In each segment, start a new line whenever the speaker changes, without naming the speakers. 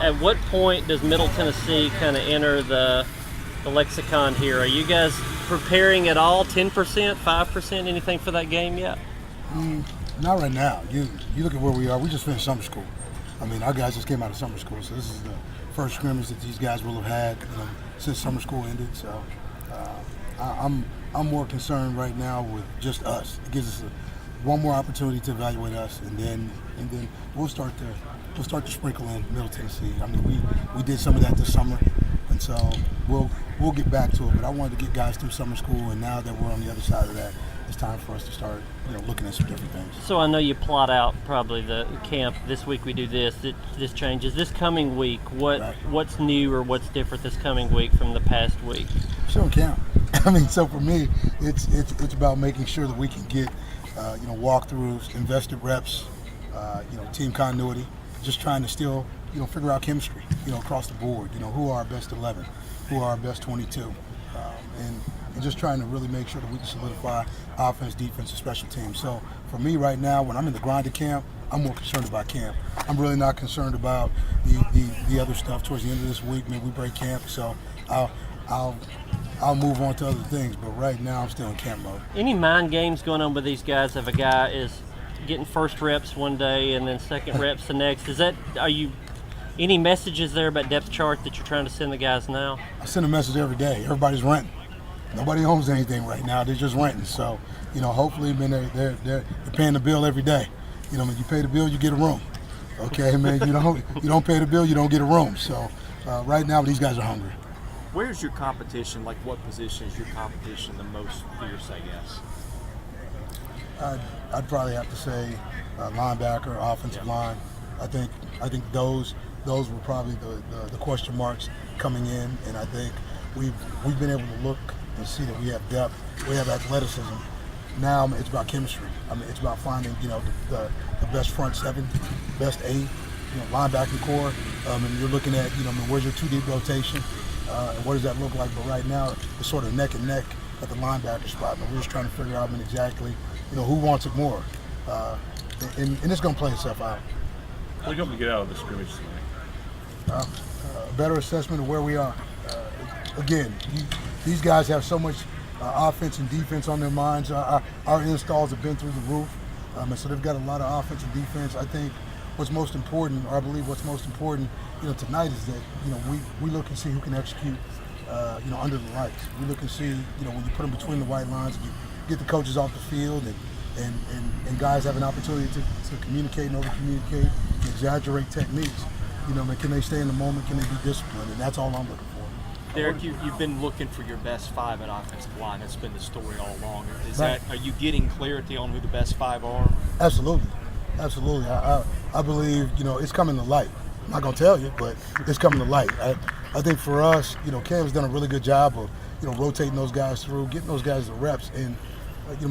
At what point does Middle Tennessee kind of enter the lexicon here? Are you guys preparing at all? 10%, 5%, anything for that game yet?
Not right now. You look at where we are. We just finished summer school. I mean, our guys just came out of summer school, so this is the first scrimmage that these guys will have had since summer school ended. So I'm more concerned right now with just us. It gives us one more opportunity to evaluate us, and then we'll start to sprinkle in Middle Tennessee. I mean, we did some of that this summer, and so we'll get back to it. But I wanted to get guys through summer school, and now that we're on the other side of that, it's time for us to start looking at some different things.
So I know you plot out probably the camp. This week we do this changes. This coming week, what's new or what's different this coming week from the past week?
Still in camp. I mean, so for me, it's about making sure that we can get walkthroughs, invested reps, team continuity, just trying to still figure out chemistry across the board. Who are our best 11, who are our best 22, and just trying to really make sure that we can solidify offense, defense, and special teams. So for me right now, when I'm in the grind of camp, I'm more concerned about camp. I'm really not concerned about the other stuff towards the end of this week. Maybe we break camp, so I'll move on to other things. But right now, I'm still in camp mode.
Any mind games going on with these guys? If a guy is getting first reps one day and then second reps the next, any messages there about depth chart that you're trying to send the guys now?
I send a message every day. Everybody's renting. Nobody owns anything right now. They're just renting. So, hopefully, man, they're paying the bill every day. When you pay the bill, you get a room. Okay, man. You don't pay the bill, you don't get a room. So, right now, these guys are hungry.
Where's your competition? Like, what position is your competition the most fierce, I guess?
I'd probably have to say linebacker, offensive line. I think those were probably the question marks coming in, and I think we've been able to look and see that we have depth, we have athleticism. Now it's about chemistry. I mean, it's about finding the best front seven, best eight, linebacking core, and you're looking at where's your 2 deep rotation, and what does that look like? But right now it's sort of neck and neck at the linebacker spot, but we're just trying to figure out exactly who wants it more, and it's going to play itself out.
What are you going to get out of the scrimmage tonight?
A better assessment of where we are. Again, these guys have so much offense and defense on their minds. Our installs have been through the roof, and so they've got a lot of offense and defense. I think what's most important, or I believe what's most important, tonight is that we look and see who can execute, under the lights. We look and see, when you put them between the white lines, you get the coaches off the field, and guys have an opportunity to communicate and over-communicate, and exaggerate techniques. Can they stay in the moment? Can they be disciplined? And that's all I'm looking for.
Derek, you've been looking for your best 5 at offensive line. That's been the story all along. Are you getting clarity on who the best 5 are?
Absolutely. I believe it's coming to light. I'm not gonna tell you, but it's coming to light. I think for us, Cam's done a really good job of rotating those guys through, getting those guys the reps, and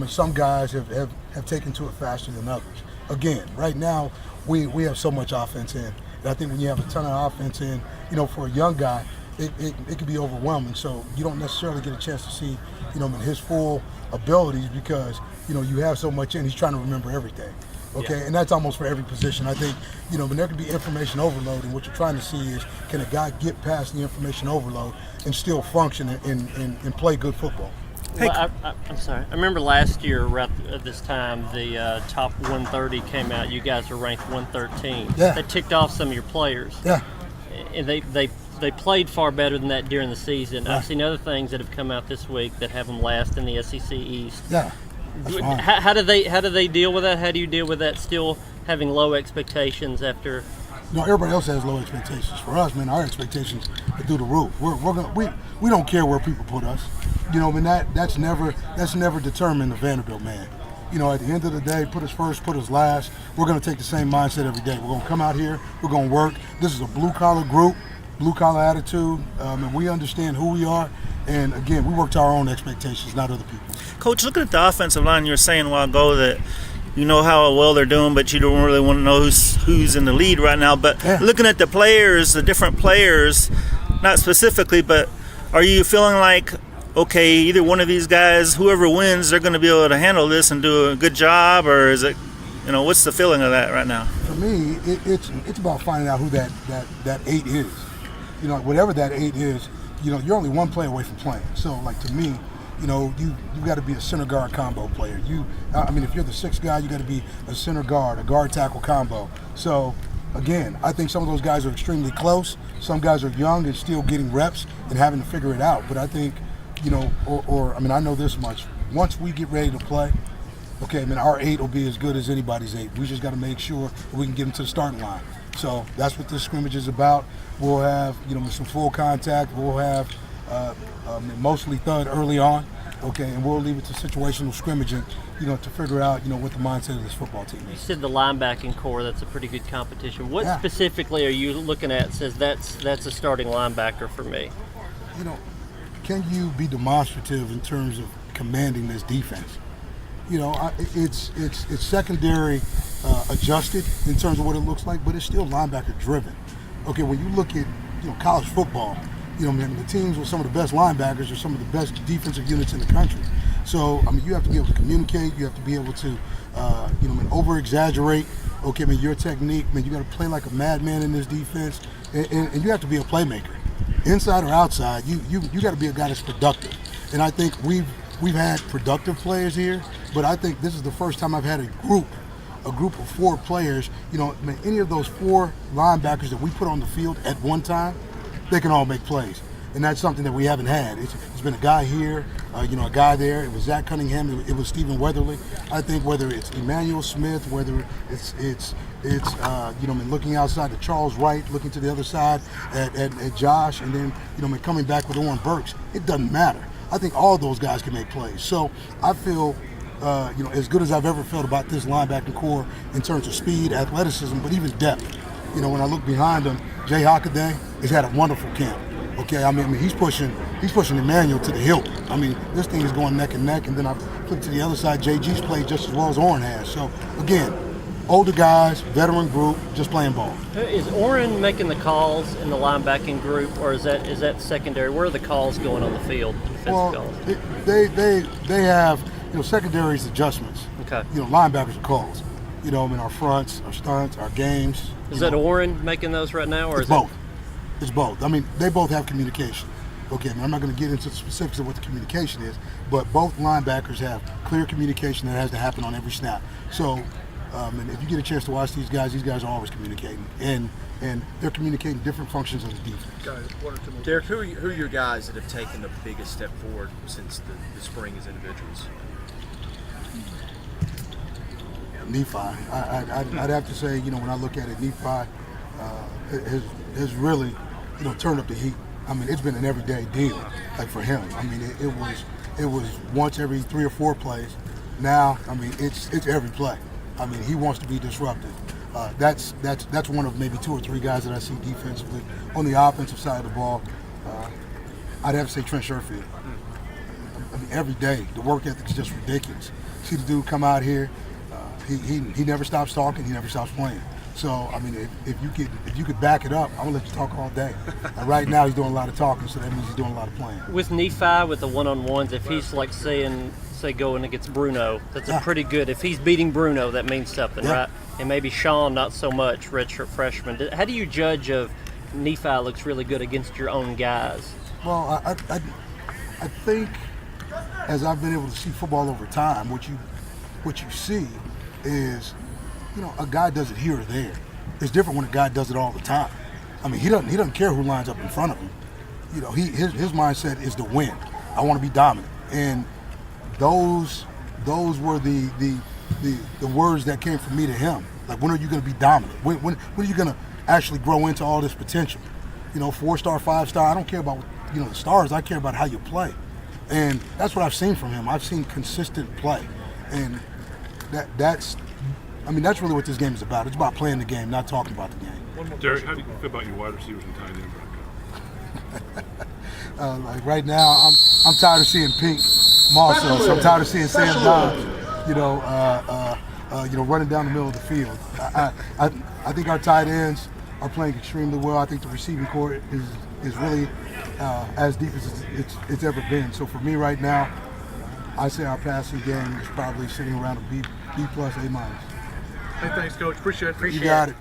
some guys have taken to it faster than others. Again, right now we have so much offense in, and I think when you have a ton of offense in, for a young guy, it can be overwhelming. So you don't necessarily get a chance to see, in his full abilities because, you have so much in. He's trying to remember everything. Okay, yeah. And that's almost for every position. I think, when there can be information overload, and what you're trying to see is, can a guy get past the information overload and still function and play good football?
Well, I'm sorry. I remember last year around at this time, the top 130 came out. You guys were ranked 113.
Yeah.
That ticked off some of your players.
Yeah.
And they played far better than that during the season.
Yeah.
I've seen other things that have come out this week that have them last in the SEC East.
Yeah. That's fine.
How do they deal with that? How do you deal with that? Still having low expectations after.
Everybody else has low expectations. For us, man, our expectations are through the roof. We don't care where people put us. That's never determined the Vanderbilt man. At the end of the day, put us first, put us last. We're going to take the same mindset every day. We're going to come out here. We're going to work. This is a blue-collar group, blue-collar attitude, and we understand who we are. And, again, we work to our own expectations, not other people's.
Coach, looking at the offensive line, you were saying a while ago that you know how well they're doing, but you don't really want to know who's in the lead right now. But looking at the players, the different players, not specifically, but are you feeling like, okay, either one of these guys, whoever wins, they're going to be able to handle this and do a good job, or is it, what's the feeling of that right now?
For me, it's about finding out who that 8 is. You know, whatever that 8 is, you know, you're only one play away from playing. So, like, to me, you know, you got to be a center guard combo player. I mean, if you're the 6th guy, you got to be a center guard, a guard tackle combo. So, again, I think some of those guys are extremely close. Some guys are young and still getting reps and having to figure it out. But I think, you know, I mean, I know this much. Once we get ready to play, okay, I mean, our 8 will be as good as anybody's 8. We just got to make sure we can get them to the starting line. So that's what this scrimmage is about. We'll have, you know, some full contact. We'll have mostly thud early on, okay, and we'll leave it to situational scrimmaging, you know, to figure out, you know, what the mindset of this football team
You
is.
said the linebacking core, that's a pretty good competition. What specifically are you looking at says that's a starting linebacker for me?
You know, can you be demonstrative in terms of commanding this defense? You know, it's secondary adjusted in terms of what it looks like, but it's still linebacker driven. Okay, when you look at, you know, college football, you know, man, the teams with some of the best linebackers are some of the best defensive units in the country. So, I mean, you have to be able to communicate. You have to be able to, you know, over-exaggerate. Okay, I mean, your technique, man, you got to play like a madman in this defense, and you have to be a playmaker. Inside or outside, you got to be a guy that's productive. And I think we've had productive players here, but I think this is the first time I've had a group of 4 players. You know, I mean, any of those 4 linebackers that we put on the field at one time, they can all make plays. And that's something that we haven't had. It's been a guy here, you know, a guy there. It was Zach Cunningham. It was Stephen Weatherly. I think whether it's Emmanuel Smith, whether it's you know, I mean, looking outside to Charles Wright, looking to the other side at Josh, and then, you know, I mean, coming back with Oren Burks, it doesn't matter. I think all those guys can make plays. So I feel, you know, as good as I've ever felt about this linebacking core in terms of speed, athleticism, but even depth. You know, when I look behind him, Jay Hockaday has had a wonderful camp. Okay, I mean, he's pushing Emmanuel to the hilt. I mean, this thing is going neck and neck, and then I flip to the other side. JG's played just as well as Oren has. So again, older guys, veteran group, just playing ball.
Is Oren making the calls in the linebacking group, or is that secondary? Where are the calls going on the field?
Well,
calls?
they have, you know, secondaries adjustments.
Okay.
You know, linebackers are calls. You know, I mean, our fronts, our stunts, our games.
Is that Oren making those right now, or
it's
is
both? It's both. I mean, they both have communication. Okay, I mean, I'm not going to get into the specifics of what the communication is, but both linebackers have clear communication that has to happen on every snap. So, and if you get a chance to watch these guys are always communicating, and they're communicating different functions of the defense.
Derek, who are your guys that have taken the biggest step forward since the spring as individuals?
Nephi. I'd have to say, you know, when I look at it, Nephi has really, you know, turned up the heat. I mean, it's been an everyday deal, like for him. I mean, it was once every 3 or 4 plays. Now, I mean, it's every play. I mean, he wants to be disruptive. That's one of maybe 2 or 3 guys that I see defensively. On the offensive side of the ball, I'd have to say Trent Sherfield. I mean, every day, the work ethic is just ridiculous. See the dude come out here, he never stops talking, he never stops playing. So, I mean, if you could back it up, I'm gonna let you talk all day. And right now, he's doing a lot of talking, so that means he's doing a lot of playing.
With Nephi, with the one-on-ones, if he's like say going against Bruno, that's a pretty good. If he's beating Bruno, that means something, right? And maybe Sean, not so much, redshirt freshman. How do you judge of Nephi looks really good against your own guys?
Well, I think as I've been able to see football over time, what you see is, you know, a guy does it here or there. It's different when a guy does it all the time. I mean, he doesn't care who lines up in front of him. You know, his mindset is to win. I want to be dominant, and those were the words that came from me to him. Like, when are you going to be dominant? When are you going to actually grow into all this potential? You know, 4-star, 5-star. I don't care about, you know, the stars. I care about how you play, and that's what I've seen from him. I've seen consistent play, and that's really what this game is about. It's about playing the game, not talking about the game.
Derek, how do you feel about your wide receivers and tight end?
Like right now, I'm tired of seeing Pink Marshall, so I'm tired of seeing Sam Dobbs, you know, running down the middle of the field. I think our tight ends are playing extremely well. I think the receiving core is really as deep as it's ever been. So for me right now, I say our passing game is probably sitting around a B plus, A minus.
Hey, thanks, Coach. Appreciate it.
You got it.